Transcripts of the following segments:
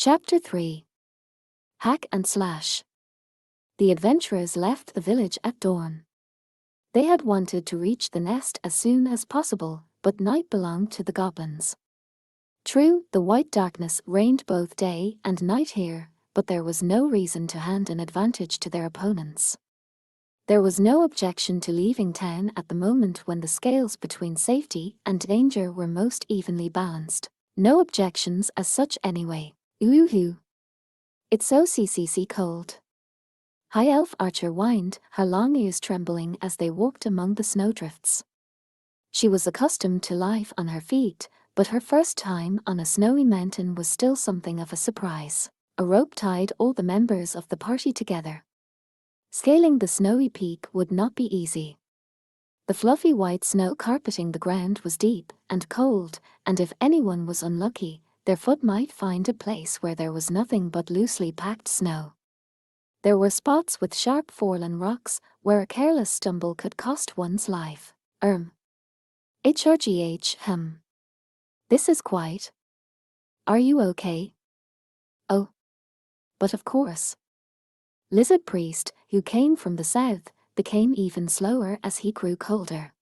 Chapter 3. Hack and Slash. The adventurers left the village at dawn. They had wanted to reach the nest as soon as possible, but night belonged to the goblins. True, the white darkness reigned both day and night here, but there was no reason to hand an advantage to their opponents. There was no objection to leaving town at the moment when the scales between safety and danger were most evenly balanced. No objections as such anyway. Ooh. It's so cold. High Elf Archer whined, her long ears trembling as they walked among the snowdrifts. She was accustomed to life on her feet, but her first time on a snowy mountain was still something of a surprise. A rope tied all the members of the party together. Scaling the snowy peak would not be easy. The fluffy white snow carpeting the ground was deep and cold, and if anyone was unlucky, their foot might find a place where there was nothing but loosely packed snow. There were spots with sharp fallen rocks where a careless stumble could cost one's life. HRGH. This is quite. Are you okay? Oh. But of course. Lizard Priest, who came from the south, became even slower as he grew colder.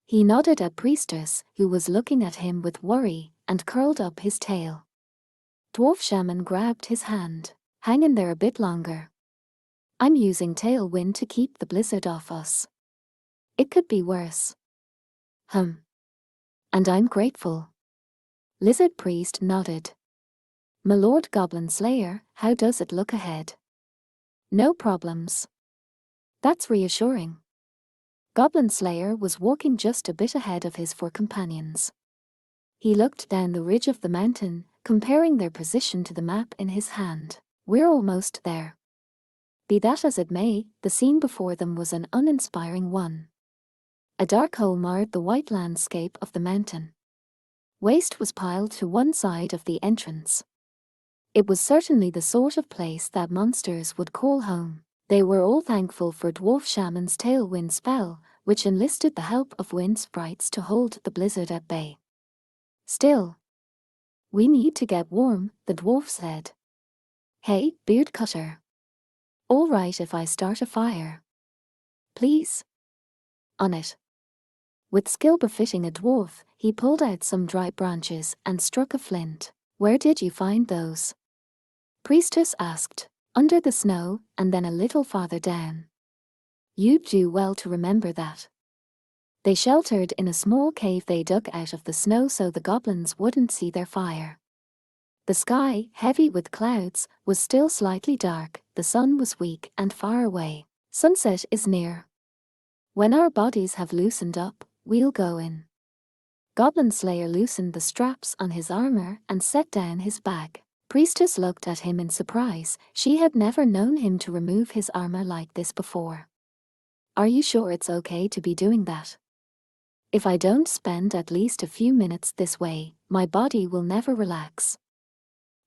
He nodded at Priestess, who was looking at him with worry, and curled up his tail. Dwarf Shaman grabbed his hand. Hang in there a bit longer. I'm using tailwind to keep the blizzard off us. It could be worse. And I'm grateful. Lizard Priest nodded. My Lord Goblin Slayer, how does it look ahead? No problems. That's reassuring. Goblin Slayer was walking just a bit ahead of his four companions. He looked down the ridge of the mountain, comparing their position to the map in his hand. We're almost there. Be that as it may, the scene before them was an uninspiring one. A dark hole marred the white landscape of the mountain. Waste was piled to one side of the entrance. It was certainly the sort of place that monsters would call home. They were all thankful for Dwarf Shaman's tailwind spell, which enlisted the help of wind sprites to hold the blizzard at bay. Still, we need to get warm, the dwarf said. Hey, beard cutter. All right if I start a fire. Please. On it. With skill befitting a dwarf, he pulled out some dry branches and struck a flint. Where did you find those? Priestess asked. Under the snow, and then a little farther down. You'd do well to remember that. They sheltered in a small cave they dug out of the snow so the goblins wouldn't see their fire. The sky, heavy with clouds, was still slightly dark, the sun was weak and far away. Sunset is near. When our bodies have loosened up, we'll go in. Goblin Slayer loosened the straps on his armor and set down his bag. Priestess looked at him in surprise. She had never known him to remove his armor like this before. Are you sure it's okay to be doing that? If I don't spend at least a few minutes this way, my body will never relax.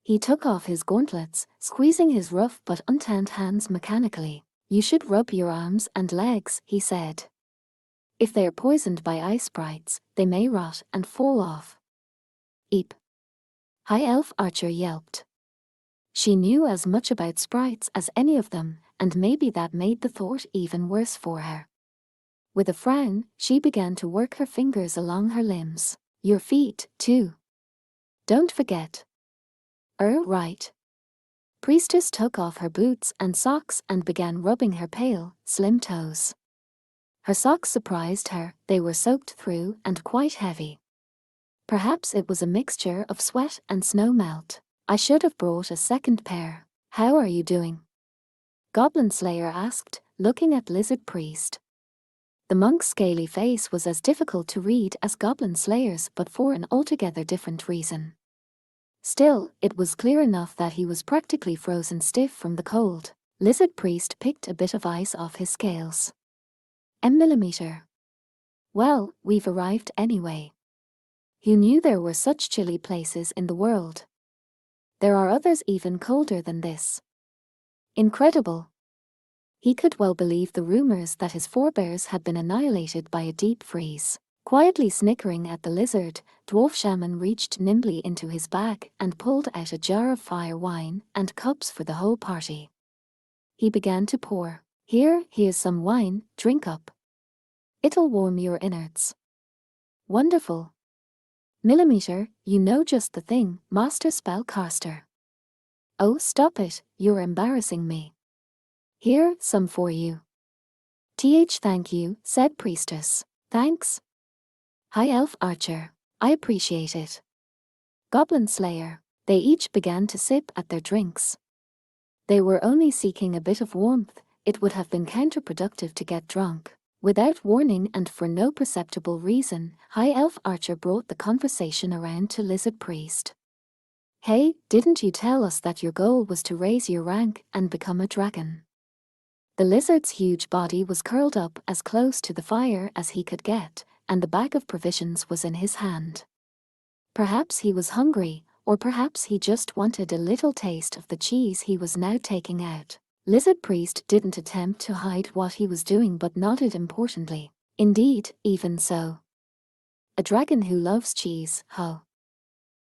He took off his gauntlets, squeezing his rough but untanned hands mechanically. You should rub your arms and legs, he said. If they're poisoned by ice sprites, they may rot and fall off. Eep. High Elf Archer yelped. She knew as much about sprites as any of them, and maybe that made the thought even worse for her. With a frown, she began to work her fingers along her limbs. Your feet, too. Don't forget. Right. Priestess took off her boots and socks and began rubbing her pale, slim toes. Her socks surprised her, they were soaked through and quite heavy. Perhaps it was a mixture of sweat and snow melt. I should have brought a second pair. How are you doing? Goblin Slayer asked, looking at Lizard Priest. The monk's scaly face was as difficult to read as Goblin Slayer's, but for an altogether different reason. Still, it was clear enough that he was practically frozen stiff from the cold. Lizard Priest picked a bit of ice off his scales. Millimeter. Well, we've arrived anyway. Who knew there were such chilly places in the world? There are others even colder than this. Incredible. He could well believe the rumors that his forebears had been annihilated by a deep freeze. Quietly snickering at the lizard, Dwarf Shaman reached nimbly into his bag and pulled out a jar of fire wine and cups for the whole party. He began to pour. Here's some wine, drink up. It'll warm your innards. Wonderful. Millimeter, you know just the thing, Master Spellcaster. Oh, stop it, you're embarrassing me. Here, some for you. Thank you, said Priestess. Thanks. High Elf Archer. I appreciate it. Goblin Slayer. They each began to sip at their drinks. They were only seeking a bit of warmth. It would have been counterproductive to get drunk. Without warning and for no perceptible reason, High Elf Archer brought the conversation around to Lizard Priest. Hey, didn't you tell us that your goal was to raise your rank and become a dragon? The lizard's huge body was curled up as close to the fire as he could get, and the bag of provisions was in his hand. Perhaps he was hungry, or perhaps he just wanted a little taste of the cheese he was now taking out. Lizard Priest didn't attempt to hide what he was doing but nodded importantly. Indeed, even so. A dragon who loves cheese, huh?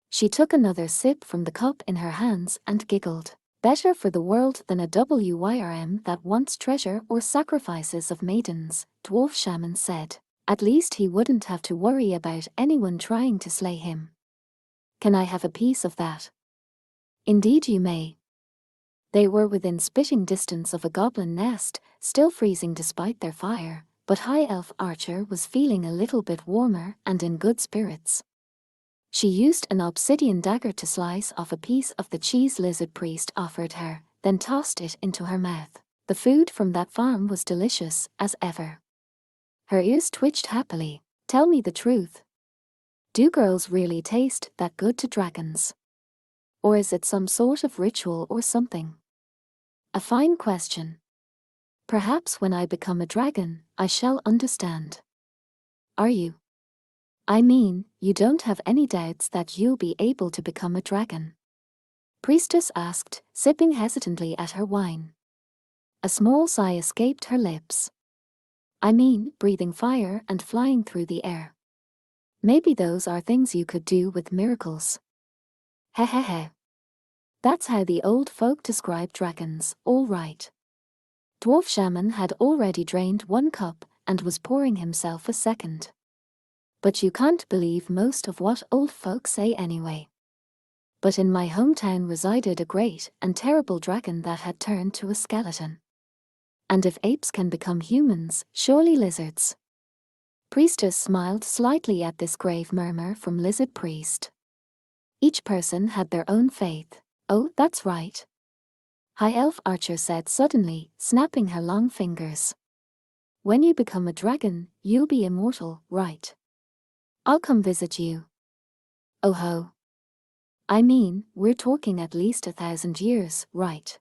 She took another sip from the cup in her hands and giggled. Better for the world than a WYRM that wants treasure or sacrifices of maidens, Dwarf Shaman said. At least he wouldn't have to worry about anyone trying to slay him. Can I have a piece of that? Indeed you may. They were within spitting distance of a goblin nest, still freezing despite their fire, but High Elf Archer was feeling a little bit warmer and in good spirits. She used an obsidian dagger to slice off a piece of the cheese Lizard Priest offered her, then tossed it into her mouth. The food from that farm was delicious, as ever. Her ears twitched happily. Tell me the truth. Do girls really taste that good to dragons? Or is it some sort of ritual or something? A fine question. Perhaps when I become a dragon, I shall understand. Are you? I mean, you don't have any doubts that you'll be able to become a dragon? Priestess asked, sipping hesitantly at her wine. A small sigh escaped her lips. I mean, breathing fire and flying through the air. Maybe those are things you could do with miracles. Hehehe. That's how the old folk describe dragons, all right. Dwarf Shaman had already drained one cup and was pouring himself a second. But you can't believe most of what old folk say anyway. But in my hometown resided a great and terrible dragon that had turned to a skeleton. And if apes can become humans, surely lizards. Priestess smiled slightly at this grave murmur from Lizard Priest. Each person had their own faith. Oh, that's right. High Elf Archer said suddenly, snapping her long fingers. When you become a dragon, you'll be immortal, right? I'll come visit you. Oh ho. I mean, we're talking at least 1,000 years, right?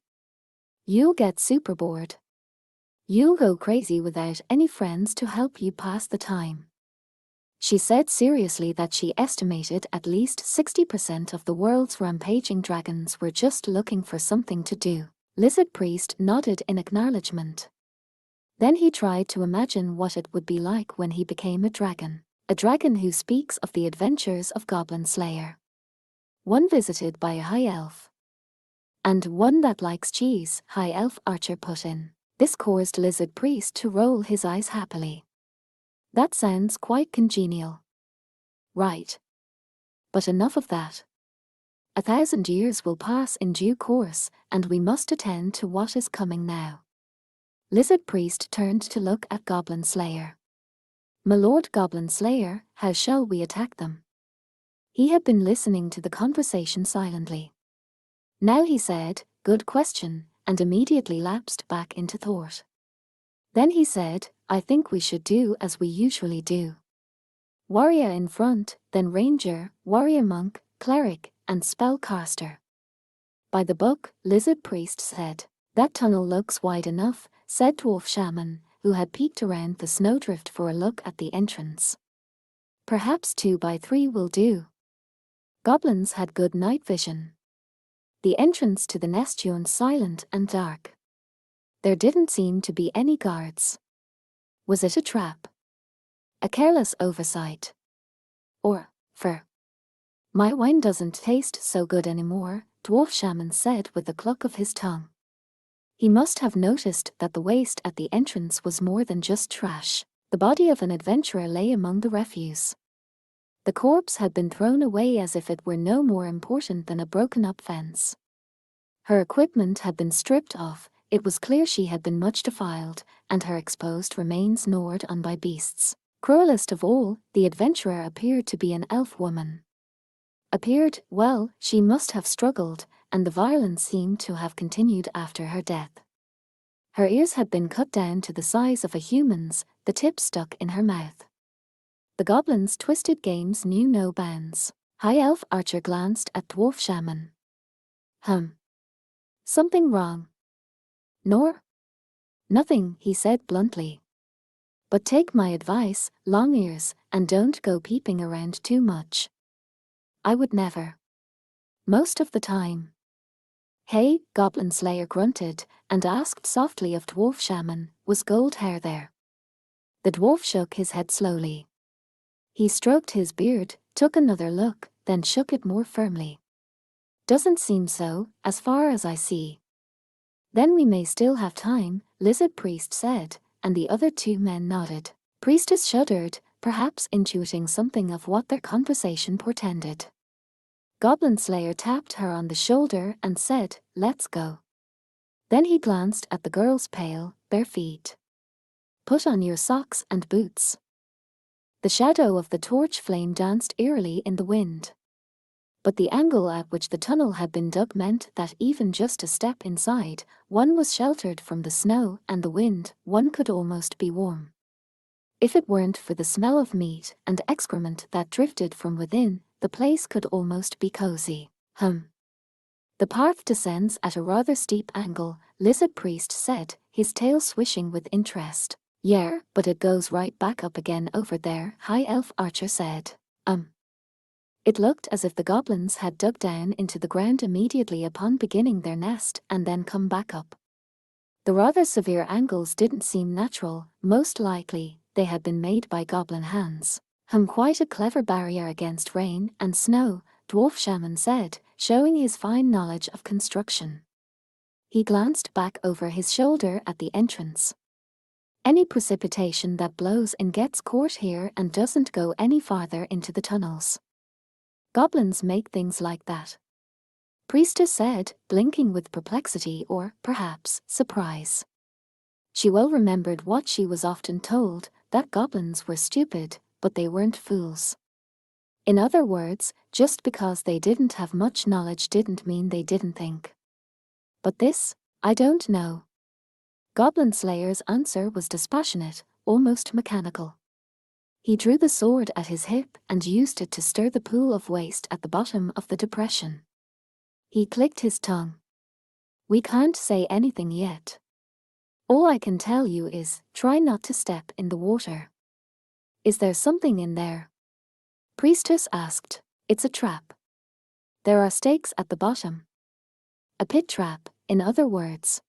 You'll get super bored. You'll go crazy without any friends to help you pass the time. She said seriously that she estimated at least 60% of the world's rampaging dragons were just looking for something to do. Lizard Priest nodded in acknowledgement. Then he tried to imagine what it would be like when he became a dragon who speaks of the adventures of Goblin Slayer. One visited by a high elf. And one that likes cheese, High Elf Archer put in. This caused Lizard Priest to roll his eyes happily. That sounds quite congenial. Right. But enough of that. 1,000 years will pass in due course, and we must attend to what is coming now. Lizard Priest turned to look at Goblin Slayer. My Lord Goblin Slayer, how shall we attack them? He had been listening to the conversation silently. Now he said, good question, and immediately lapsed back into thought. Then he said, I think we should do as we usually do. Warrior in front, then ranger, warrior monk, cleric, and spellcaster. By the book, Lizard Priest said. That tunnel looks wide enough, said Dwarf Shaman, who had peeked around the snowdrift for a look at the entrance. Perhaps 2 by 3 will do. Goblins had good night vision. The entrance to the nest yawned silent and dark. There didn't seem to be any guards. Was it a trap? A careless oversight. Or, for my wine doesn't taste so good anymore, Dwarf Shaman said with a cluck of his tongue. He must have noticed that the waste at the entrance was more than just trash. The body of an adventurer lay among the refuse. The corpse had been thrown away as if it were no more important than a broken-up fence. Her equipment had been stripped off, it was clear she had been much defiled, and her exposed remains gnawed on by beasts. Cruelest of all, the adventurer appeared to be an elf woman. Appeared, well, she must have struggled, and the violence seemed to have continued after her death. Her ears had been cut down to the size of a human's, the tip stuck in her mouth. The goblin's twisted games knew no bounds. High Elf Archer glanced at Dwarf Shaman. Something wrong? Nor? Nothing, he said bluntly. But take my advice, long ears, and don't go peeping around too much. I would never. Most of the time. Hey, Goblin Slayer grunted, and asked softly of Dwarf Shaman, was gold hair there? The dwarf shook his head slowly. He stroked his beard, took another look, then shook it more firmly. Doesn't seem so, as far as I see. Then we may still have time, Lizard Priest said, and the other two men nodded. Priestess shuddered, perhaps intuiting something of what their conversation portended. Goblin Slayer tapped her on the shoulder and said, "Let's go." Then he glanced at the girl's pale, bare feet. "Put on your socks and boots." The shadow of the torch flame danced eerily in the wind. But the angle at which the tunnel had been dug meant that even just a step inside, one was sheltered from the snow and the wind, one could almost be warm. If it weren't for the smell of meat and excrement that drifted from within, the place could almost be cozy. The path descends at a rather steep angle, Lizard Priest said, his tail swishing with interest. Yeah, but it goes right back up again over there, High Elf Archer said. It looked as if the goblins had dug down into the ground immediately upon beginning their nest and then come back up. The rather severe angles didn't seem natural, most likely they had been made by goblin hands. Quite a clever barrier against rain and snow, Dwarf Shaman said, showing his fine knowledge of construction. He glanced back over his shoulder at the entrance. Any precipitation that blows in gets caught here and doesn't go any farther into the tunnels. Goblins make things like that. Priestess said, blinking with perplexity or, perhaps, surprise. She well remembered what she was often told, that goblins were stupid, but they weren't fools. In other words, just because they didn't have much knowledge didn't mean they didn't think. But this, I don't know. Goblin Slayer's answer was dispassionate, almost mechanical. He drew the sword at his hip and used it to stir the pool of waste at the bottom of the depression. He clicked his tongue. We can't say anything yet. All I can tell you is, try not to step in the water. Is there something in there? Priestess asked. It's a trap. There are stakes at the bottom. A pit trap, in other words.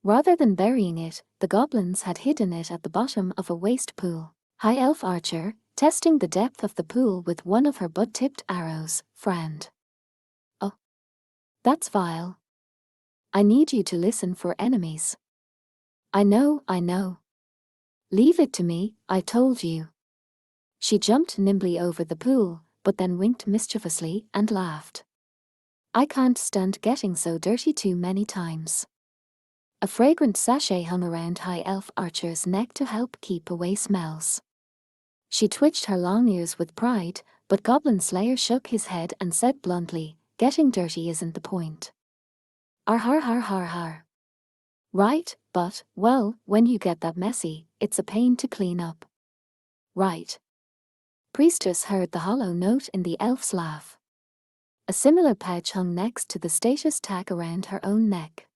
Rather than burying it, the goblins had hidden it at the bottom of a waste pool. High Elf Archer, testing the depth of the pool with one of her butt-tipped arrows, frowned. Oh. That's vile. I need you to listen for enemies. I know. Leave it to me, I told you. She jumped nimbly over the pool, but then winked mischievously and laughed. I can't stand getting so dirty too many times. A fragrant sachet hung around High Elf Archer's neck to help keep away smells. She twitched her long ears with pride, but Goblin Slayer shook his head and said bluntly, getting dirty isn't the point. Har. Right, but, well, when you get that messy, it's a pain to clean up. Right. Priestess heard the hollow note in the elf's laugh. A similar pouch hung next to the status tag around her own neck.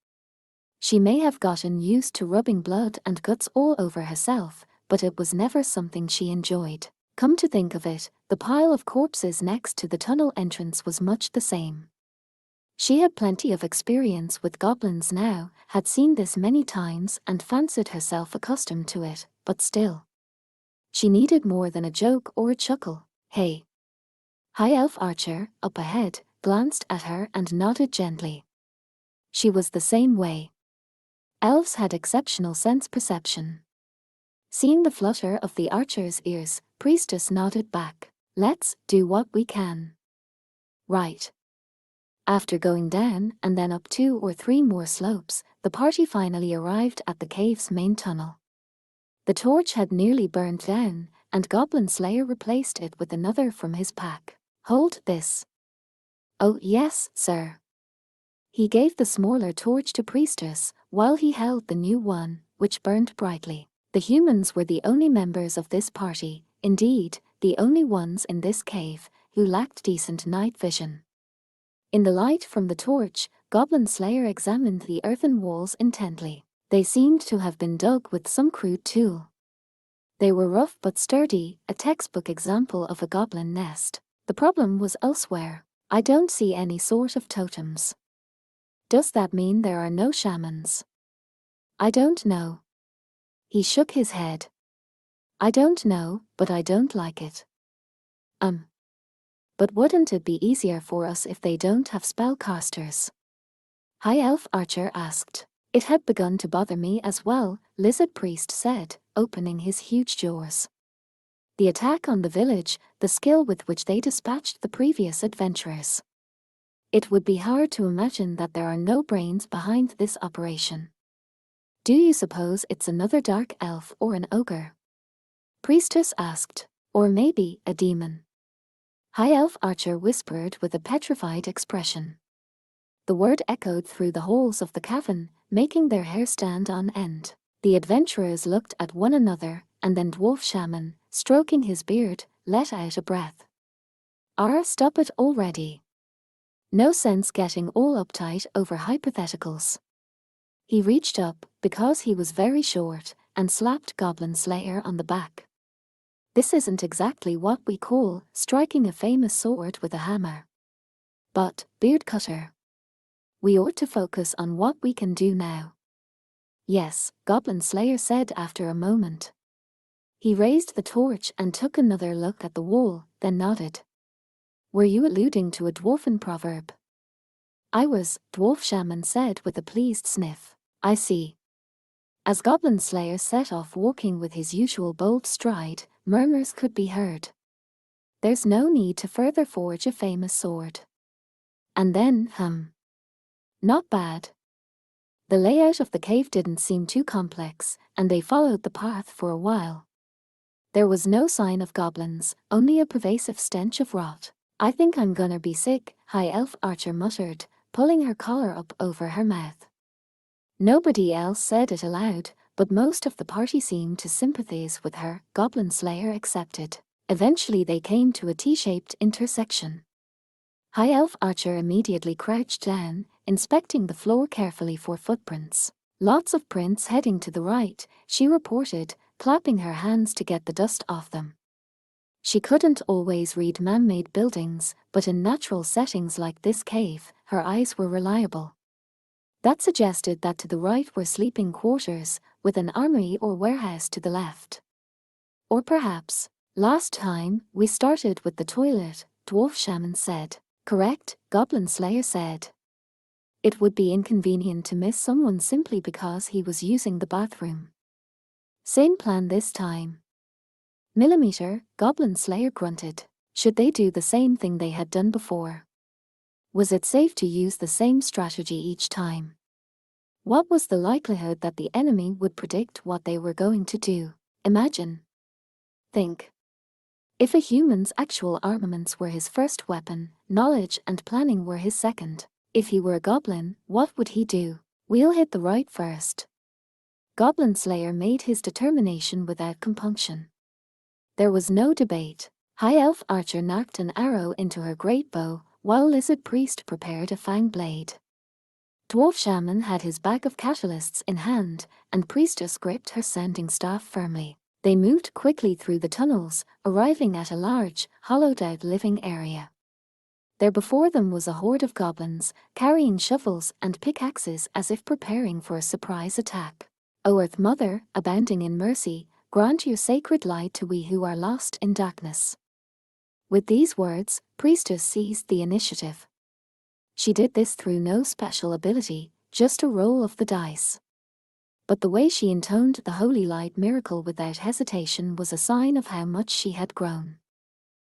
She may have gotten used to rubbing blood and guts all over herself, but it was never something she enjoyed. Come to think of it, the pile of corpses next to the tunnel entrance was much the same. She had plenty of experience with goblins now, had seen this many times and fancied herself accustomed to it, but still. She needed more than a joke or a chuckle. Hey. High Elf Archer, up ahead, glanced at her and nodded gently. She was the same way. Elves had exceptional sense perception. Seeing the flutter of the archer's ears, Priestess nodded back. Let's do what we can. Right. After going down and then up 2 or 3 more slopes, the party finally arrived at the cave's main tunnel. The torch had nearly burned down, and Goblin Slayer replaced it with another from his pack. Hold this. Oh, yes, sir. He gave the smaller torch to Priestess, while he held the new one, which burned brightly. The humans were the only members of this party, indeed, the only ones in this cave, who lacked decent night vision. In the light from the torch, Goblin Slayer examined the earthen walls intently. They seemed to have been dug with some crude tool. They were rough but sturdy, a textbook example of a goblin nest. The problem was elsewhere. I don't see any sort of totems. Does that mean there are no shamans? I don't know. He shook his head. I don't know, but I don't like it. But wouldn't it be easier for us if they don't have spellcasters? High Elf Archer asked. It had begun to bother me as well, Lizard Priest said, opening his huge jaws. The attack on the village, the skill with which they dispatched the previous adventurers. It would be hard to imagine that there are no brains behind this operation. Do you suppose it's another dark elf or an ogre? Priestess asked. Or maybe a demon. High Elf Archer whispered with a petrified expression. The word echoed through the halls of the cavern, making their hair stand on end. The adventurers looked at one another, and then Dwarf Shaman, stroking his beard, let out a breath. Stop it already. No sense getting all uptight over hypotheticals. He reached up, because he was very short, and slapped Goblin Slayer on the back. This isn't exactly what we call striking a famous sword with a hammer. But, Beard Cutter, we ought to focus on what we can do now. Yes, Goblin Slayer said after a moment. He raised the torch and took another look at the wall, then nodded. Were you alluding to a dwarven proverb? I was, Dwarf Shaman said with a pleased sniff. I see. As Goblin Slayer set off walking with his usual bold stride, murmurs could be heard. There's no need to further forge a famous sword. And then, not bad. The layout of the cave didn't seem too complex, and they followed the path for a while. There was no sign of goblins, only a pervasive stench of rot. I think I'm gonna be sick, High Elf Archer muttered, pulling her collar up over her mouth. Nobody else said it aloud, but most of the party seemed to sympathize with her, Goblin Slayer accepted. Eventually they came to a T-shaped intersection. High Elf Archer immediately crouched down, inspecting the floor carefully for footprints. Lots of prints heading to the right, she reported, clapping her hands to get the dust off them. She couldn't always read man-made buildings, but in natural settings like this cave, her eyes were reliable. That suggested that to the right were sleeping quarters, with an armory or warehouse to the left. Or perhaps, last time, we started with the toilet, Dwarf Shaman said. Correct, Goblin Slayer said. It would be inconvenient to miss someone simply because he was using the bathroom. Same plan this time. Millimeter, Goblin Slayer grunted. Should they do the same thing they had done before? Was it safe to use the same strategy each time? What was the likelihood that the enemy would predict what they were going to do? Imagine. Think. If a human's actual armaments were his first weapon, knowledge and planning were his second. If he were a goblin, what would he do? We'll hit the right first. Goblin Slayer made his determination without compunction. There was no debate. High Elf Archer knocked an arrow into her great bow, while Lizard Priest prepared a fang blade. Dwarf Shaman had his bag of catalysts in hand, and Priestess gripped her sounding staff firmly. They moved quickly through the tunnels, arriving at a large, hollowed-out living area. There before them was a horde of goblins, carrying shovels and pickaxes as if preparing for a surprise attack. O Earth Mother, abounding in mercy, grant your sacred light to we who are lost in darkness." With these words, priestess seized the initiative. She did this through no special ability, just a roll of the dice. But the way she intoned the holy light miracle without hesitation was a sign of how much she had grown.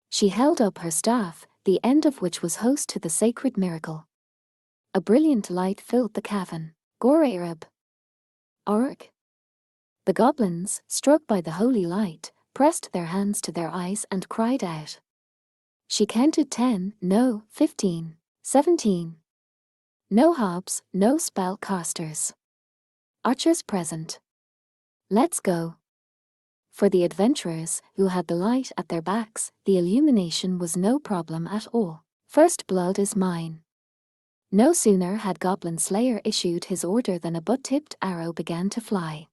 She held up her staff, the end of which was host to the sacred miracle. A brilliant light filled the cavern. Gorarab. Org. The goblins, struck by the holy light, pressed their hands to their eyes and cried out. She counted 10, no, 15, 17. No hobs, no spell casters. Archers present. Let's go. For the adventurers, who had the light at their backs, the illumination was no problem at all. First blood is mine. No sooner had Goblin Slayer issued his order than a butt-tipped arrow began to fly.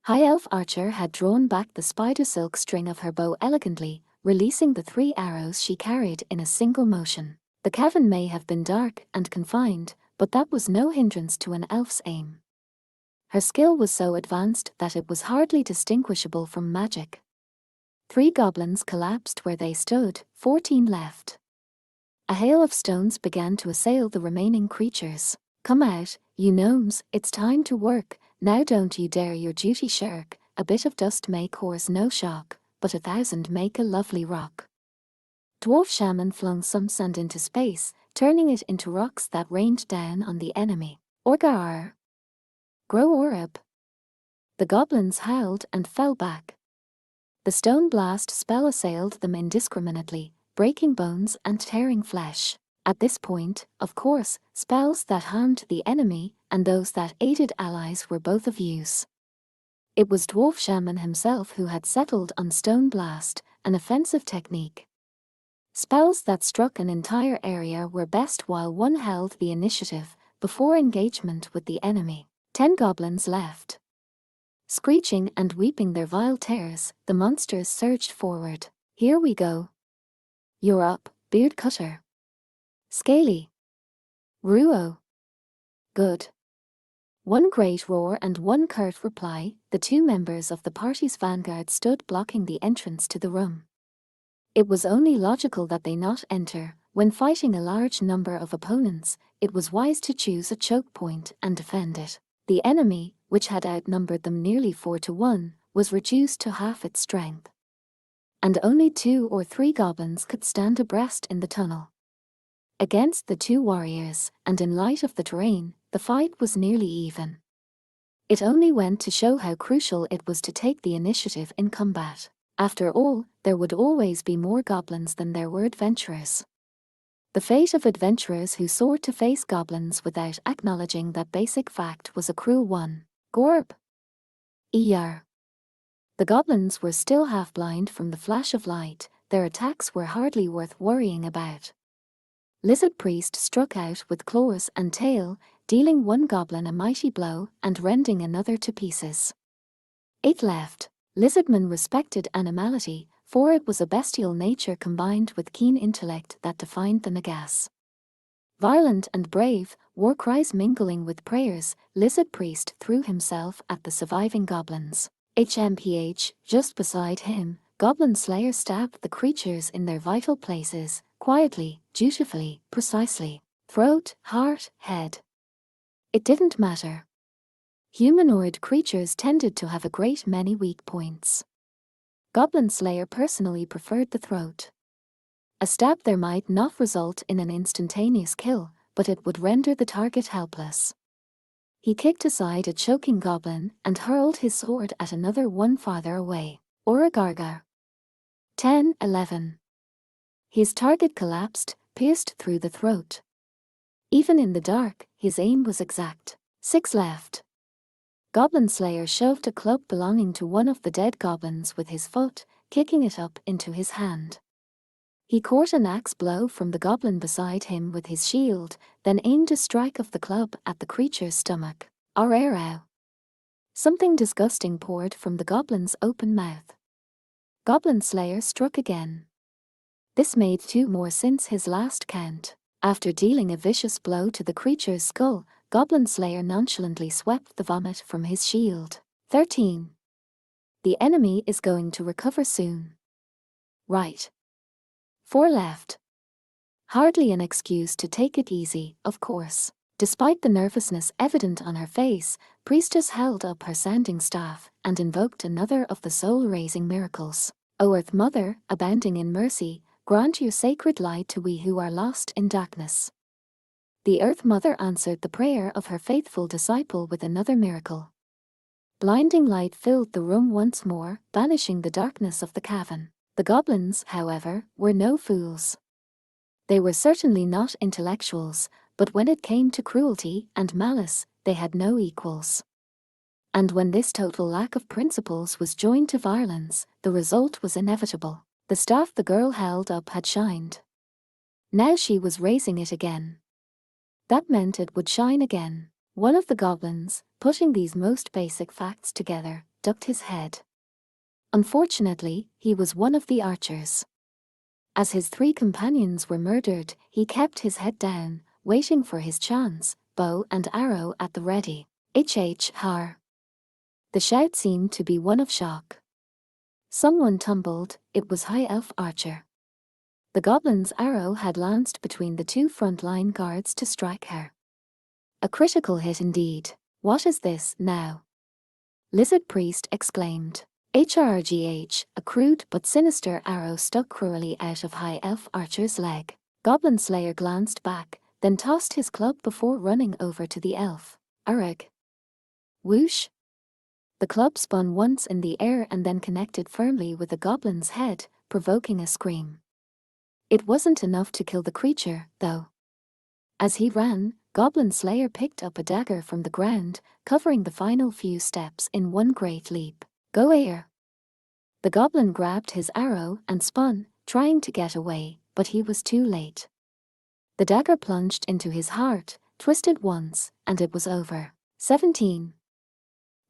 High Elf Archer had drawn back the spider silk string of her bow elegantly, releasing the 3 arrows she carried in a single motion. The cavern may have been dark and confined, but that was no hindrance to an elf's aim. Her skill was so advanced that it was hardly distinguishable from magic. 3 goblins collapsed where they stood, 14 left. A hail of stones began to assail the remaining creatures. "Come out, you gnomes, it's time to work, now don't you dare your duty shirk, a bit of dust may cause no shock, but 1,000 make a lovely rock." Dwarf Shaman flung some sand into space, turning it into rocks that rained down on the enemy. Orgar. Grow Orab. The goblins howled and fell back. The stone blast spell assailed them indiscriminately, breaking bones and tearing flesh. At this point, of course, spells that harmed the enemy and those that aided allies were both of use. It was Dwarf Shaman himself who had settled on Stone Blast, an offensive technique. Spells that struck an entire area were best while one held the initiative, before engagement with the enemy. 10 goblins left. Screeching and weeping their vile tears, the monsters surged forward. "Here we go. You're up, Beard Cutter. Scaly. Ruo. Good." One great roar and one curt reply, the 2 members of the party's vanguard stood blocking the entrance to the room. It was only logical that they not enter. When fighting a large number of opponents, it was wise to choose a choke point and defend it. The enemy, which had outnumbered them nearly 4 to 1, was reduced to half its strength. And only 2 or 3 goblins could stand abreast in the tunnel. Against the 2 warriors, and in light of the terrain, the fight was nearly even. It only went to show how crucial it was to take the initiative in combat. After all, there would always be more goblins than there were adventurers. The fate of adventurers who sought to face goblins without acknowledging that basic fact was a cruel one. Gorb. Er. The goblins were still half-blind from the flash of light, their attacks were hardly worth worrying about. Lizard Priest struck out with claws and tail, dealing one goblin a mighty blow and rending another to pieces. 8 left. Lizardman respected animality, for it was a bestial nature combined with keen intellect that defined the Nagas. Violent and brave, war cries mingling with prayers, Lizard Priest threw himself at the surviving goblins. HMPH, just beside him, Goblin Slayer stabbed the creatures in their vital places, quietly, dutifully, precisely. Throat, heart, head. It didn't matter. Humanoid creatures tended to have a great many weak points. Goblin Slayer personally preferred the throat. A stab there might not result in an instantaneous kill, but it would render the target helpless. He kicked aside a choking goblin and hurled his sword at another one farther away. Oragargar. 10, 11. His target collapsed, pierced through the throat. Even in the dark, his aim was exact. 6 left. Goblin Slayer shoved a club belonging to one of the dead goblins with his foot, kicking it up into his hand. He caught an axe blow from the goblin beside him with his shield, then aimed a strike of the club at the creature's stomach. Arerau. Something disgusting poured from the goblin's open mouth. Goblin Slayer struck again. This made 2 more since his last count. After dealing a vicious blow to the creature's skull, Goblin Slayer nonchalantly swept the vomit from his shield. 13. The enemy is going to recover soon. Right. 4 left. Hardly an excuse to take it easy, of course. Despite the nervousness evident on her face, Priestess held up her sounding staff and invoked another of the soul-raising miracles. O Earth Mother, abounding in mercy, grant your sacred light to we who are lost in darkness. The Earth Mother answered the prayer of her faithful disciple with another miracle. Blinding light filled the room once more, banishing the darkness of the cavern. The goblins, however, were no fools. They were certainly not intellectuals, but when it came to cruelty and malice, they had no equals. And when this total lack of principles was joined to violence, the result was inevitable. The staff the girl held up had shined. Now she was raising it again. That meant it would shine again. One of the goblins, putting these most basic facts together, ducked his head. Unfortunately, he was one of the archers. As his 3 companions were murdered, he kept his head down, waiting for his chance, bow and arrow at the ready. Har. The shout seemed to be one of shock. Someone tumbled, it was High Elf Archer. The goblin's arrow had lanced between the 2 front-line guards to strike her. A critical hit indeed. What is this, now? Lizard Priest exclaimed. HRGH, a crude but sinister arrow stuck cruelly out of High Elf Archer's leg. Goblin Slayer glanced back, then tossed his club before running over to the elf. Arag. Whoosh! The club spun once in the air and then connected firmly with the goblin's head, provoking a scream. It wasn't enough to kill the creature, though. As he ran, Goblin Slayer picked up a dagger from the ground, covering the final few steps in one great leap. Go air! The goblin grabbed his arrow and spun, trying to get away, but he was too late. The dagger plunged into his heart, twisted once, and it was over. 17.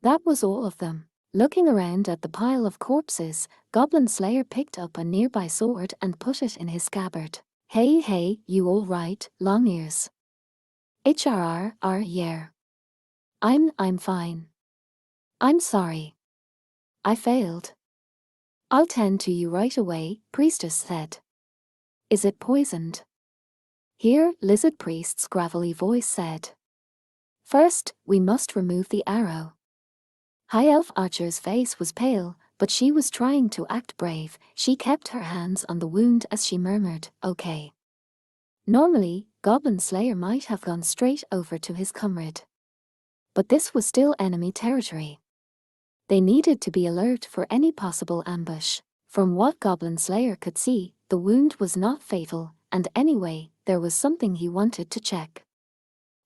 That was all of them. Looking around at the pile of corpses, Goblin Slayer picked up a nearby sword and put it in his scabbard. Hey, you all right, long ears? Yeah. I'm fine. I'm sorry. I failed. I'll tend to you right away, Priestess said. Is it poisoned? Here, Lizard Priest's gravelly voice said. First, we must remove the arrow. High Elf Archer's face was pale, but she was trying to act brave. She kept her hands on the wound as she murmured, okay. Normally, Goblin Slayer might have gone straight over to his comrade. But this was still enemy territory. They needed to be alert for any possible ambush. From what Goblin Slayer could see, the wound was not fatal, and anyway, there was something he wanted to check.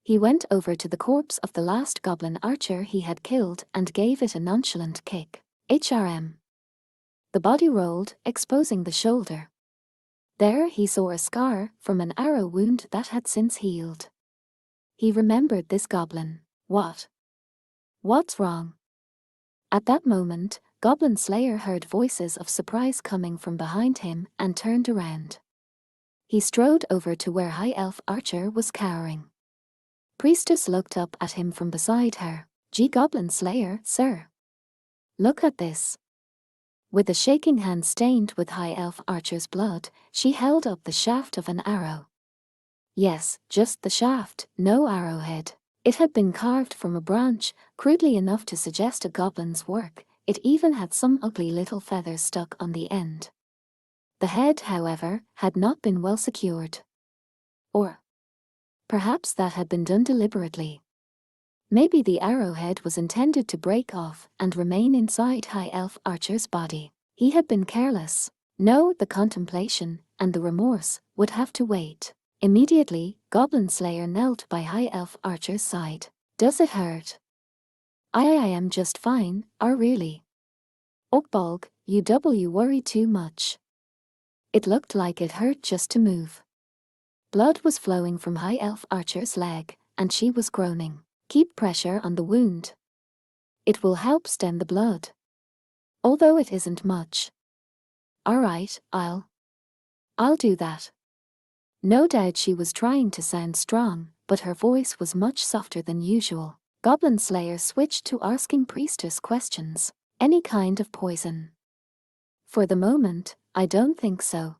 He went over to the corpse of the last goblin archer he had killed and gave it a nonchalant kick. HRM. The body rolled, exposing the shoulder. There he saw a scar from an arrow wound that had since healed. He remembered this goblin. What? What's wrong? At that moment, Goblin Slayer heard voices of surprise coming from behind him and turned around. He strode over to where High Elf Archer was cowering. Priestess looked up at him from beside her. Goblin Slayer, sir. Look at this. With a shaking hand stained with High Elf Archer's blood, she held up the shaft of an arrow. Yes, just the shaft, no arrowhead. It had been carved from a branch, crudely enough to suggest a goblin's work. It even had some ugly little feathers stuck on the end. The head, however, had not been well secured. Or perhaps that had been done deliberately. Maybe the arrowhead was intended to break off and remain inside High Elf Archer's body. He had been careless. No, the contemplation and the remorse would have to wait. Immediately, Goblin Slayer knelt by High Elf Archer's side. Does it hurt? I am just fine, really. Oakbolg, you worry too much. It looked like it hurt just to move. Blood was flowing from High Elf Archer's leg, and she was groaning. Keep pressure on the wound. It will help stem the blood. Although it isn't much. Alright, I'll do that. No doubt she was trying to sound strong, but her voice was much softer than usual. Goblin Slayer switched to asking Priestess questions. Any kind of poison? For the moment, I don't think so.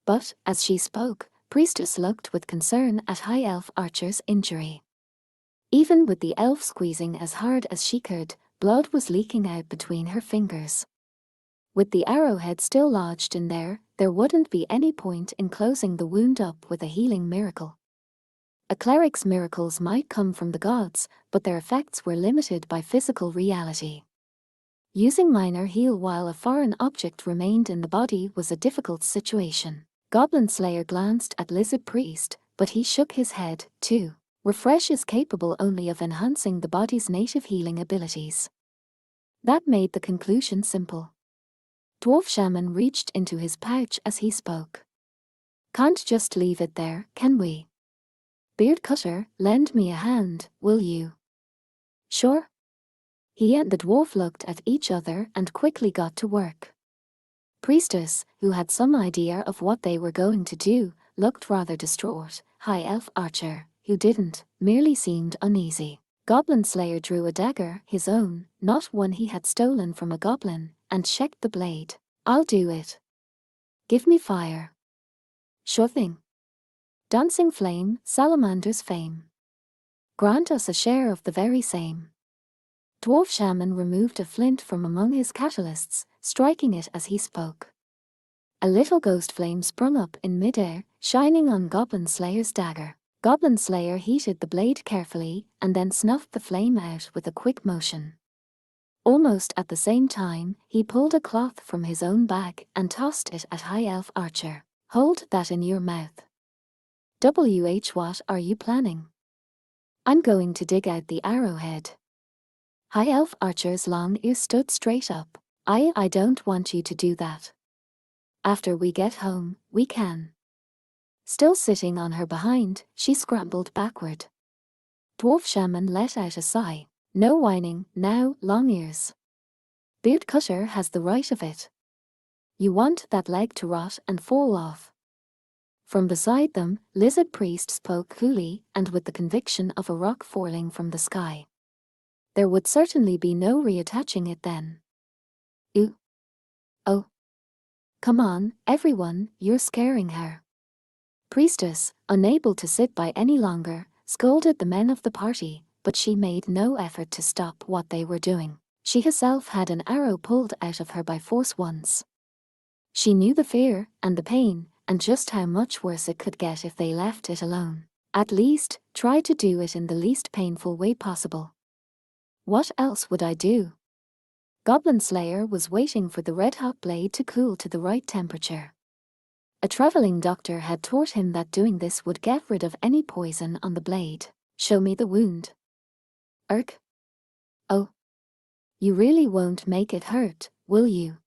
But, as she spoke, Priestess looked with concern at High Elf Archer's injury. Even with the elf squeezing as hard as she could, blood was leaking out between her fingers. With the arrowhead still lodged in there wouldn't be any point in closing the wound up with a healing miracle. A cleric's miracles might come from the gods, but their effects were limited by physical reality. Using minor heal while a foreign object remained in the body was a difficult situation. Goblin Slayer glanced at Lizard Priest, but he shook his head, too. Refresh is capable only of enhancing the body's native healing abilities. That made the conclusion simple. Dwarf Shaman reached into his pouch as he spoke. Can't just leave it there, can we? Beard Cutter, lend me a hand, will you? Sure. He and the dwarf looked at each other and quickly got to work. Priestess, who had some idea of what they were going to do, looked rather distraught. High Elf Archer, who didn't, merely seemed uneasy. Goblin Slayer drew a dagger, his own, not one he had stolen from a goblin, and checked the blade. I'll do it. Give me fire. Sure thing. Dancing flame, salamander's fame. Grant us a share of the very same. Dwarf Shaman removed a flint from among his catalysts, striking it as he spoke. A little ghost flame sprung up in midair, shining on Goblin Slayer's dagger. Goblin Slayer heated the blade carefully and then snuffed the flame out with a quick motion. Almost at the same time, he pulled a cloth from his own bag and tossed it at High Elf Archer. Hold that in your mouth. What are you planning? I'm going to dig out the arrowhead. High Elf Archer's long ears stood straight up. I don't want you to do that. After we get home, we can. Still sitting on her behind, she scrambled backward. Dwarf Shaman let out a sigh. No whining, now, long ears. Beard Cutter has the right of it. You want that leg to rot and fall off. From beside them, Lizard Priest spoke coolly and with the conviction of a rock falling from the sky. There would certainly be no reattaching it then. Ooh. Oh. Come on, everyone, you're scaring her. Priestess, unable to sit by any longer, scolded the men of the party, but she made no effort to stop what they were doing. She herself had an arrow pulled out of her by force once. She knew the fear and the pain, and just how much worse it could get if they left it alone. At least, try to do it in the least painful way possible. What else would I do? Goblin Slayer was waiting for the red-hot blade to cool to the right temperature. A traveling doctor had taught him that doing this would get rid of any poison on the blade. Show me the wound. Urk. Oh. You really won't make it hurt, will you?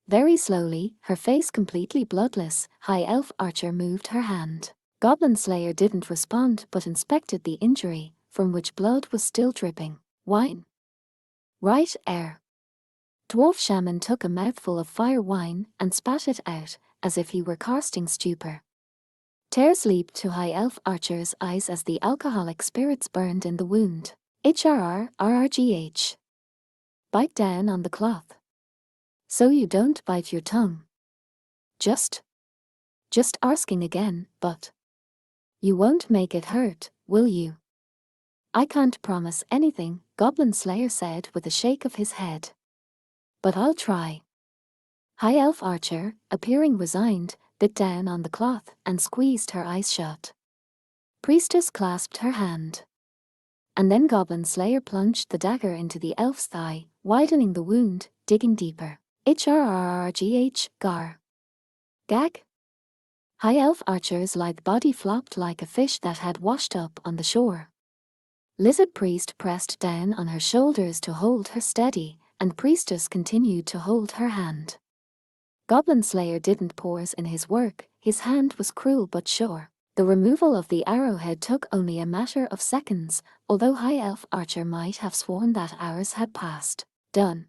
Very slowly, her face completely bloodless, High Elf Archer moved her hand. Goblin Slayer didn't respond but inspected the injury, from which blood was still dripping. Wine. Right, air. Dwarf Shaman took a mouthful of fire wine and spat it out, as if he were casting stupor. Tears leaped to High Elf Archer's eyes as the alcoholic spirits burned in the wound. RRGH. Bite down on the cloth. So you don't bite your tongue. Just asking again, but you won't make it hurt, will you? I can't promise anything, Goblin Slayer said with a shake of his head. But I'll try. High Elf Archer, appearing resigned, bit down on the cloth and squeezed her eyes shut. Priestess clasped her hand. And then Goblin Slayer plunged the dagger into the elf's thigh, widening the wound, digging deeper. HRRRGH, gar. Gag? High Elf Archer's lithe body flopped like a fish that had washed up on the shore. Lizard Priest pressed down on her shoulders to hold her steady, and Priestess continued to hold her hand. Goblin Slayer didn't pause in his work, his hand was cruel but sure. The removal of the arrowhead took only a matter of seconds, although High Elf Archer might have sworn that hours had passed. Done.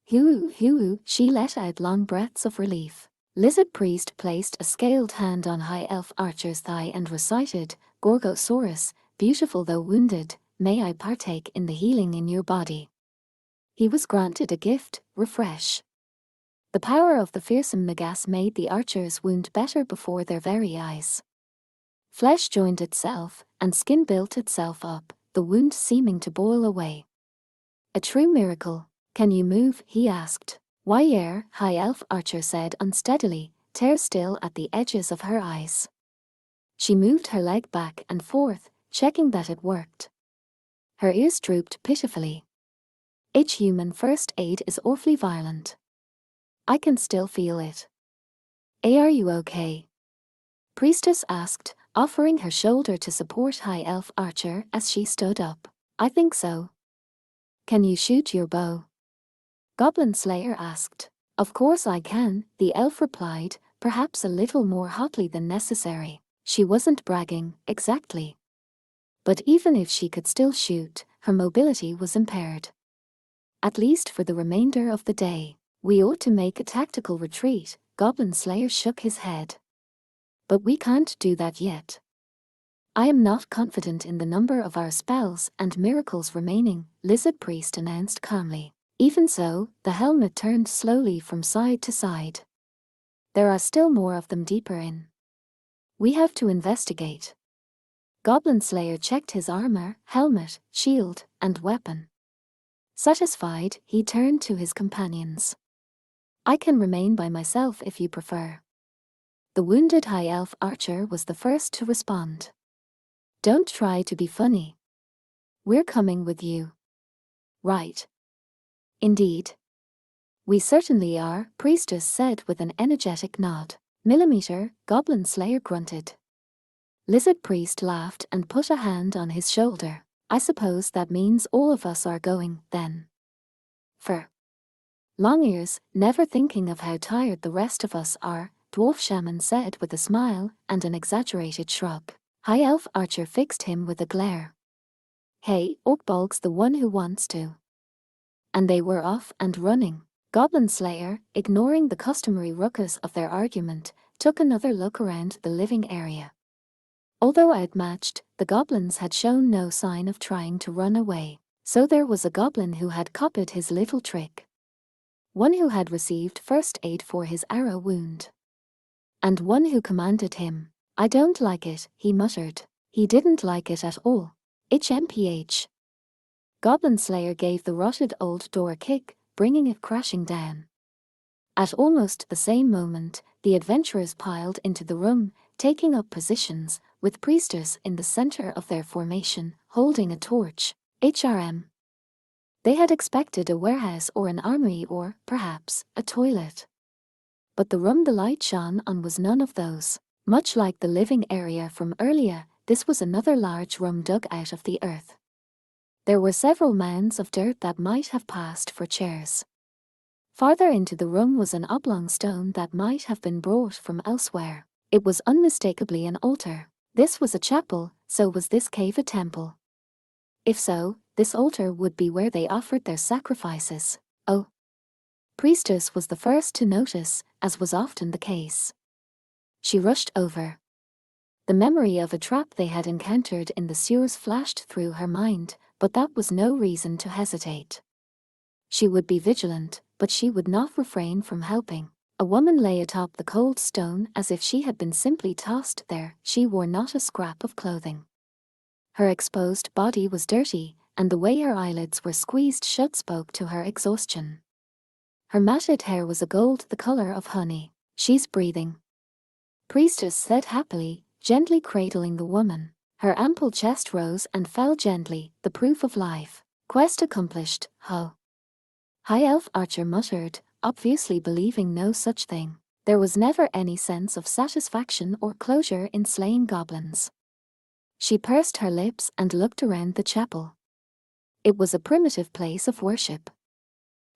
Hoo, she let out long breaths of relief. Lizard Priest placed a scaled hand on High Elf Archer's thigh and recited, Gorgosaurus, beautiful though wounded, may I partake in the healing in your body. He was granted a gift, refresh. The power of the fearsome Nagas made the archer's wound better before their very eyes. Flesh joined itself, and skin built itself up, the wound seeming to boil away. A true miracle. Can you move? He asked. Why, yeah, High Elf Archer said unsteadily, tear still at the edges of her eyes. She moved her leg back and forth, checking that it worked. Her ears drooped pitifully. Each human first aid is awfully violent. I can still feel it. Are you okay? Priestess asked, offering her shoulder to support High Elf Archer as she stood up. I think so. Can you shoot your bow? Goblin Slayer asked. Of course I can, the elf replied, perhaps a little more hotly than necessary. She wasn't bragging, exactly. But even if she could still shoot, her mobility was impaired. At least for the remainder of the day. We ought to make a tactical retreat, Goblin Slayer shook his head. But we can't do that yet. I am not confident in the number of our spells and miracles remaining, Lizard Priest announced calmly. Even so, the helmet turned slowly from side to side. There are still more of them deeper in. We have to investigate. Goblin Slayer checked his armor, helmet, shield, and weapon. Satisfied, he turned to his companions. I can remain by myself if you prefer. The wounded High Elf Archer was the first to respond. Don't try to be funny. We're coming with you. Right. Indeed. We certainly are, Priestess said with an energetic nod. Millimeter, Goblin Slayer grunted. Lizard Priest laughed and put a hand on his shoulder. I suppose that means all of us are going, then. For Longears, never thinking of how tired the rest of us are, Dwarf Shaman said with a smile and an exaggerated shrug. High Elf Archer fixed him with a glare. Hey, Orkbolg's the one who wants to. And they were off and running. Goblin Slayer, ignoring the customary ruckus of their argument, took another look around the living area. Although outmatched, the goblins had shown no sign of trying to run away. So there was a goblin who had copied his little trick. One who had received first aid for his arrow wound. And one who commanded him. I don't like it, he muttered. He didn't like it at all. HMPH. Goblin Slayer gave the rotted old door a kick, bringing it crashing down. At almost the same moment, the adventurers piled into the room, taking up positions, with Priestess in the center of their formation, holding a torch. HRM. They had expected a warehouse or an armory or, perhaps, a toilet. But the room the light shone on was none of those. Much like the living area from earlier, this was another large room dug out of the earth. There were several mounds of dirt that might have passed for chairs. Farther into the room was an oblong stone that might have been brought from elsewhere. It was unmistakably an altar. This was a chapel, so was this cave a temple? If so, this altar would be where they offered their sacrifices. Oh. Priestess was the first to notice, as was often the case. She rushed over. The memory of a trap they had encountered in the sewers flashed through her mind, but that was no reason to hesitate. She would be vigilant, but she would not refrain from helping. A woman lay atop the cold stone as if she had been simply tossed there. She wore not a scrap of clothing. Her exposed body was dirty, and the way her eyelids were squeezed shut spoke to her exhaustion. Her matted hair was a gold the color of honey. She's breathing. Priestess said happily, gently cradling the woman. Her ample chest rose and fell gently, the proof of life. Quest accomplished, ho. High Elf Archer muttered, obviously believing no such thing. There was never any sense of satisfaction or closure in slaying goblins. She pursed her lips and looked around the chapel. It was a primitive place of worship.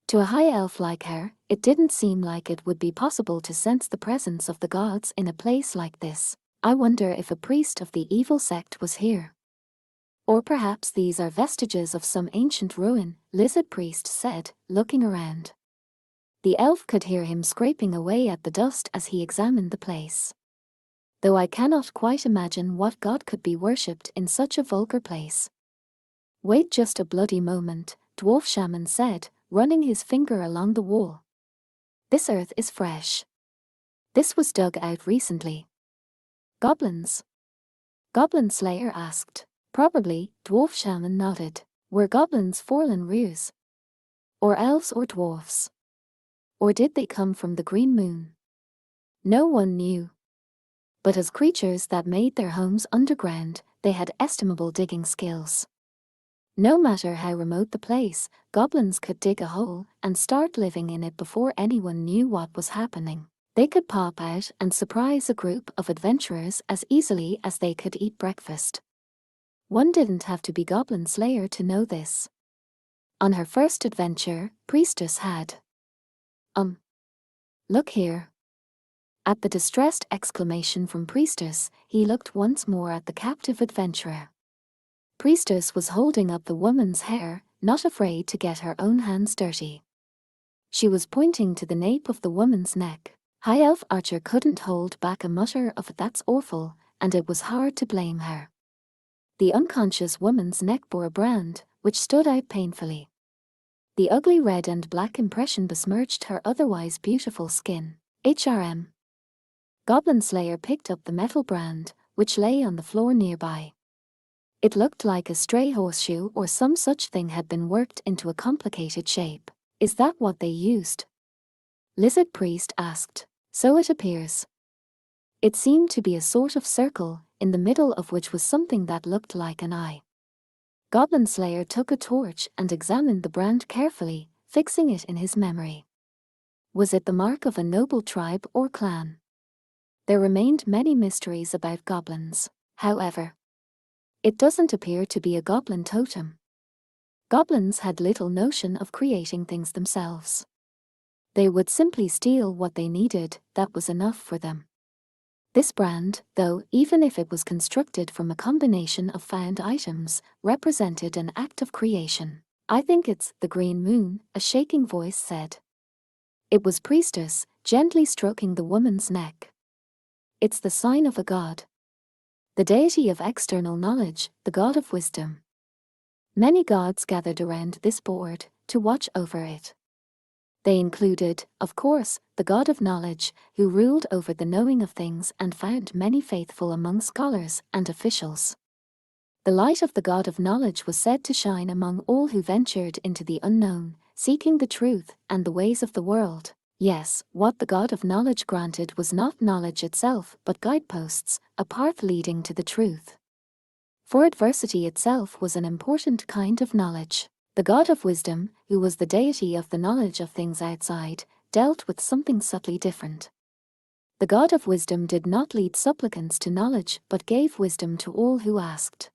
To a high elf like her, it didn't seem like it would be possible to sense the presence of the gods in a place like this. I wonder if a priest of the evil sect was here. Or perhaps these are vestiges of some ancient ruin, Lizard Priest said, looking around. The elf could hear him scraping away at the dust as he examined the place. Though I cannot quite imagine what god could be worshipped in such a vulgar place. Wait just a bloody moment, Dwarf Shaman said, running his finger along the wall. This earth is fresh. This was dug out recently. Goblins? Goblin Slayer asked. Probably, Dwarf Shaman nodded. Were goblins fallen ruse? Or elves or dwarfs? Or did they come from the green moon? No one knew. But as creatures that made their homes underground, they had estimable digging skills. No matter how remote the place, goblins could dig a hole and start living in it before anyone knew what was happening. They could pop out and surprise a group of adventurers as easily as they could eat breakfast. One didn't have to be Goblin Slayer to know this. On her first adventure, Priestess had. Look here. At the distressed exclamation from Priestess, he looked once more at the captive adventurer. Priestess was holding up the woman's hair, not afraid to get her own hands dirty. She was pointing to the nape of the woman's neck. High Elf Archer couldn't hold back a mutter of "That's awful," and it was hard to blame her. The unconscious woman's neck bore a brand, which stood out painfully. The ugly red and black impression besmirched her otherwise beautiful skin. HRM. Goblin Slayer picked up the metal brand, which lay on the floor nearby. It looked like a stray horseshoe or some such thing had been worked into a complicated shape. Is that what they used? Lizard Priest asked. So it appears. It seemed to be a sort of circle, in the middle of which was something that looked like an eye. Goblin Slayer took a torch and examined the brand carefully, fixing it in his memory. Was it the mark of a noble tribe or clan? There remained many mysteries about goblins, however. It doesn't appear to be a goblin totem. Goblins had little notion of creating things themselves. They would simply steal what they needed, that was enough for them. This brand, though, even if it was constructed from a combination of found items, represented an act of creation. I think it's the green moon, a shaking voice said. It was Priestess, gently stroking the woman's neck. It's the sign of a god. The deity of external knowledge, the god of wisdom. Many gods gathered around this board to watch over it. They included, of course, the god of knowledge, who ruled over the knowing of things and found many faithful among scholars and officials. The light of the god of knowledge was said to shine among all who ventured into the unknown, seeking the truth and the ways of the world. Yes, what the god of knowledge granted was not knowledge itself, but guideposts, a path leading to the truth. For adversity itself was an important kind of knowledge. The god of wisdom, who was the deity of the knowledge of things outside, dealt with something subtly different. The god of wisdom did not lead supplicants to knowledge but gave wisdom to all who asked.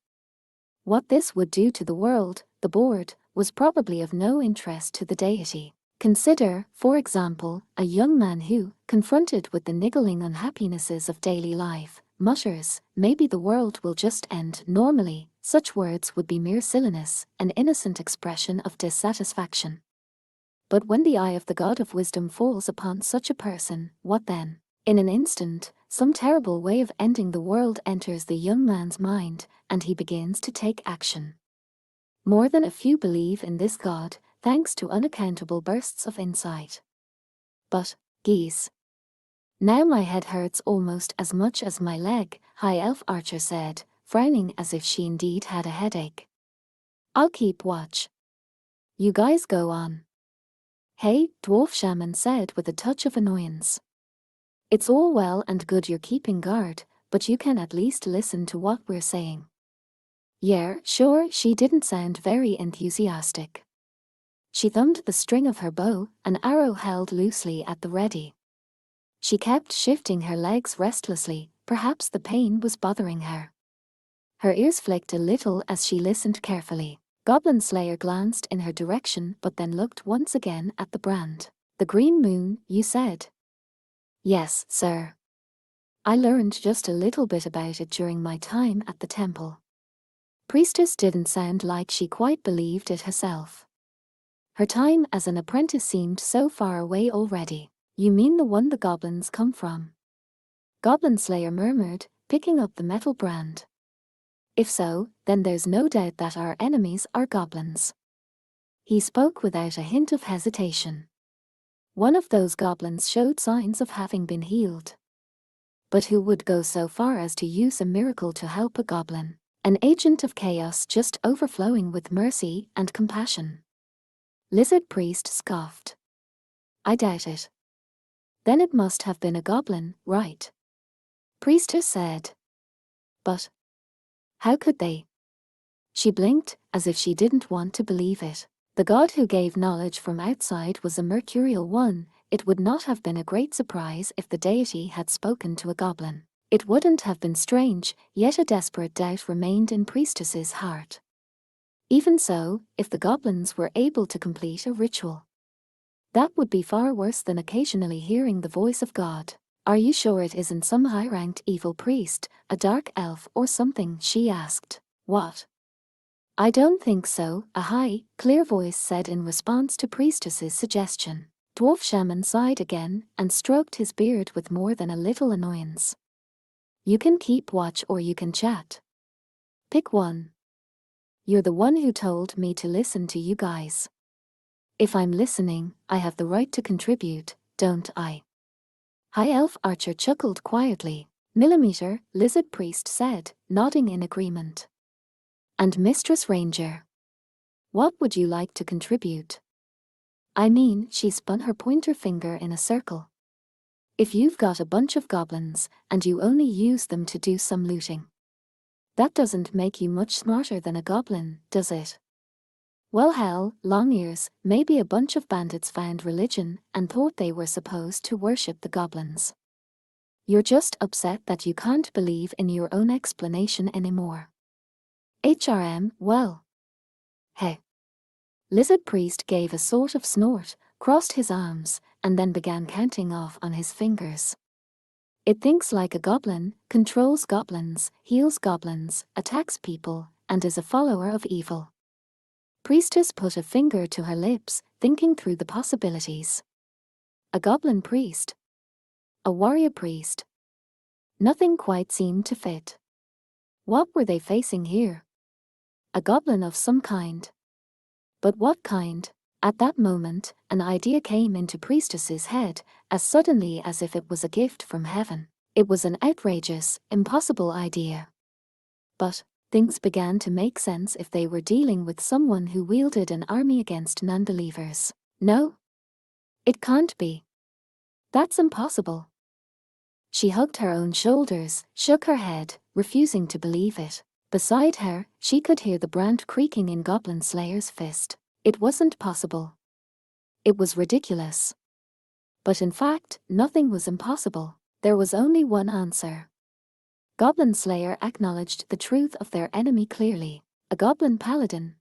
What this would do to the world, the board, was probably of no interest to the deity. Consider, for example, a young man who, confronted with the niggling unhappinesses of daily life, mutters, "Maybe the world will just end." Normally, such words would be mere silliness, an innocent expression of dissatisfaction. But when the eye of the god of wisdom falls upon such a person, what then? In an instant, some terrible way of ending the world enters the young man's mind, and he begins to take action. More than a few believe in this god, thanks to unaccountable bursts of insight. But, geez. Now my head hurts almost as much as my leg, High Elf Archer said, frowning as if she indeed had a headache. I'll keep watch. You guys go on. Hey, Dwarf Shaman said with a touch of annoyance. It's all well and good you're keeping guard, but you can at least listen to what we're saying. Yeah, sure, she didn't sound very enthusiastic. She thumbed the string of her bow, an arrow held loosely at the ready. She kept shifting her legs restlessly, perhaps the pain was bothering her. Her ears flicked a little as she listened carefully. Goblin Slayer glanced in her direction but then looked once again at the brand. The green moon, you said? Yes, sir. I learned just a little bit about it during my time at the temple. Priestess didn't sound like she quite believed it herself. Her time as an apprentice seemed so far away already. You mean the one the goblins come from? Goblin Slayer murmured, picking up the metal brand. If so, then there's no doubt that our enemies are goblins. He spoke without a hint of hesitation. One of those goblins showed signs of having been healed. But who would go so far as to use a miracle to help a goblin? An agent of chaos just overflowing with mercy and compassion. Lizard Priest scoffed. I doubt it. Then it must have been a goblin, right? Priestess said. But how could they? She blinked, as if she didn't want to believe it. The god who gave knowledge from outside was a mercurial one. It would not have been a great surprise if the deity had spoken to a goblin. It wouldn't have been strange, yet a desperate doubt remained in Priestess's heart. Even so, if the goblins were able to complete a ritual, that would be far worse than occasionally hearing the voice of God. Are you sure it isn't some high-ranked evil priest, a dark elf or something? She asked. What? I don't think so, a high, clear voice said in response to Priestess's suggestion. Dwarf Shaman sighed again and stroked his beard with more than a little annoyance. You can keep watch or you can chat. Pick one. You're the one who told me to listen to you guys. If I'm listening, I have the right to contribute, don't I? High Elf Archer chuckled quietly. Millimeter, Lizard Priest said, nodding in agreement. And Mistress Ranger, what would you like to contribute? I mean, she spun her pointer finger in a circle. If you've got a bunch of goblins, and you only use them to do some looting, that doesn't make you much smarter than a goblin, does it? Well hell, long ears, maybe a bunch of bandits found religion and thought they were supposed to worship the goblins. You're just upset that you can't believe in your own explanation anymore. Well. Hey. Lizard Priest gave a sort of snort, crossed his arms, and then began counting off on his fingers. It thinks like a goblin, controls goblins, heals goblins, attacks people, and is a follower of evil. Priestess put a finger to her lips, thinking through the possibilities. A goblin priest? A warrior priest? Nothing quite seemed to fit. What were they facing here? A goblin of some kind. But what kind? At that moment, an idea came into Priestess's head, as suddenly as if it was a gift from heaven. It was an outrageous, impossible idea. But things began to make sense if they were dealing with someone who wielded an army against non-believers. No. It can't be. That's impossible. She hugged her own shoulders, shook her head, refusing to believe it. Beside her, she could hear the brand creaking in Goblin Slayer's fist. It wasn't possible. It was ridiculous. But in fact, nothing was impossible. There was only one answer. Goblin Slayer acknowledged the truth of their enemy clearly. A goblin paladin,